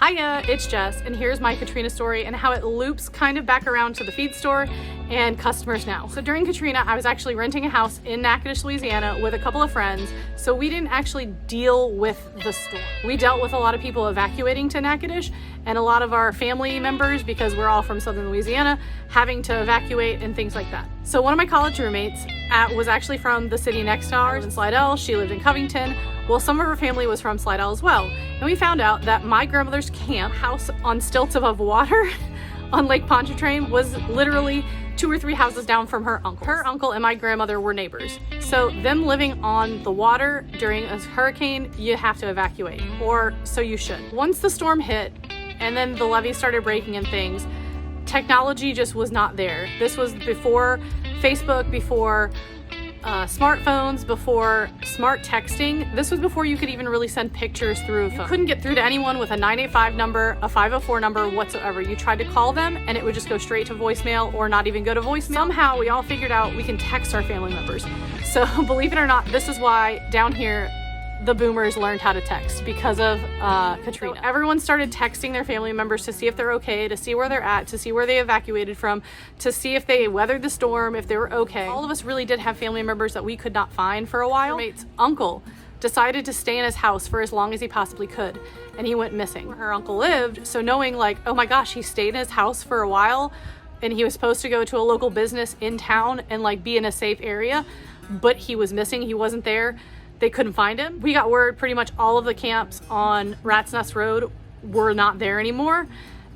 Hiya, it's Jess, and here's my Katrina story and how it loops kind of back around to the feed store and customers now. So during Katrina, I was actually renting a house in Natchitoches, Louisiana with a couple of friends, so we didn't actually deal with the storm. We dealt with a lot of people evacuating to Natchitoches and a lot of our family members, because we're all from southern Louisiana, having to evacuate and things like that. So one of my college roommates was actually from the city next to ours in Slidell. She lived in Covington. Well, some of her family was from Slidell as well. And we found out that my grandmother's camp house on stilts above water on Lake Pontchartrain was literally 2 or 3 houses down from her uncle. Her uncle and my grandmother were neighbors. So them living on the water during a hurricane, you have to evacuate, or so you should. Once the storm hit and then the levees started breaking and things, technology just was not there. This was before Facebook, before smartphones, before smart texting. This was before you could even really send pictures through a phone. You couldn't get through to anyone with a 985 number, a 504 number whatsoever. You tried to call them and it would just go straight to voicemail or not even go to voicemail. Somehow we all figured out we can text our family members. So believe it or not, this is why down here the boomers learned how to text, because of Katrina. So everyone started texting their family members to see if they're okay, to see where they're at, to see where they evacuated from, to see if they weathered the storm, if they were okay. All of us really did have family members that we could not find for a while. My roommate's uncle decided to stay in his house for as long as he possibly could, and he went missing. Where her uncle lived, so knowing like, oh my gosh, he stayed in his house for a while and he was supposed to go to a local business in town and like be in a safe area, but he was missing, he wasn't there. They couldn't find him. We got word pretty much all of the camps on Rat's Nest Road were not there anymore,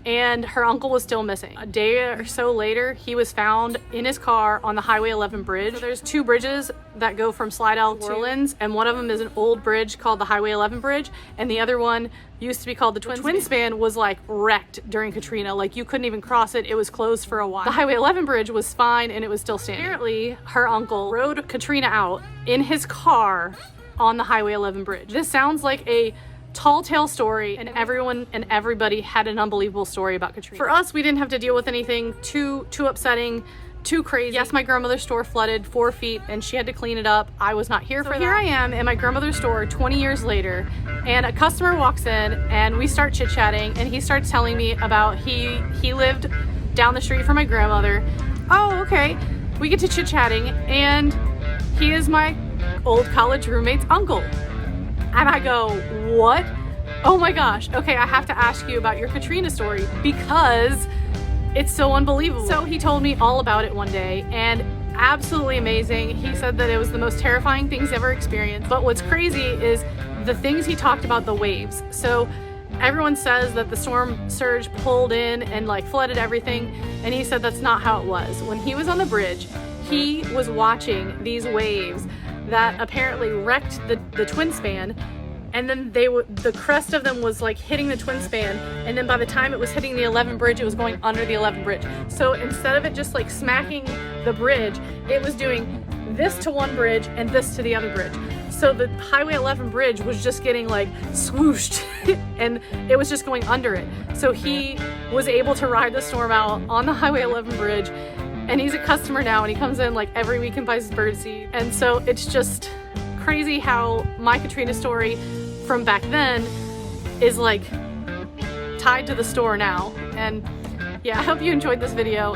and her uncle was still missing. A day or so later, he was found in his car on the Highway 11 bridge. So there's 2 bridges that go from Slidell to Orleans, and one of them is an old bridge called the Highway 11 bridge, and the other one used to be called the Twin Span. Was like wrecked during Katrina. Like you couldn't even cross it. It was closed for a while. The Highway 11 bridge was fine and it was still standing. Apparently, her uncle rode Katrina out in his car on the Highway 11 bridge. This sounds like a tall tale story, and everyone and everybody had an unbelievable story about Katrina. For us, we didn't have to deal with anything too upsetting, too crazy. Yes, my grandmother's store flooded 4 feet and she had to clean it up. I was not here for that. Here I am in my grandmother's store 20 years later, and a customer walks in and we start chit-chatting, and he starts telling me about he lived down the street from my grandmother. Oh, okay. We get to chit-chatting, and he is my old college roommate's uncle. And I go, what? Oh my gosh. Okay, I have to ask you about your Katrina story because it's so unbelievable. So he told me all about it one day, and absolutely amazing. He said that it was the most terrifying thing he's ever experienced. But what's crazy is the things he talked about, the waves. So everyone says that the storm surge pulled in and like flooded everything, and he said that's not how it was. When he was on the bridge, he was watching these waves that apparently wrecked the Twin Span, and then the crest of them was like hitting the Twin Span, and then by the time it was hitting the 11 bridge, it was going under the 11 bridge. So instead of it just like smacking the bridge, it was doing this to one bridge and this to the other bridge. So the Highway 11 bridge was just getting like swooshed and it was just going under it. So he was able to ride the storm out on the Highway 11 bridge, and he's a customer now, and he comes in like every week and buys his birdseed. And so it's just crazy how my Katrina story from back then is like tied to the store now. And yeah, I hope you enjoyed this video.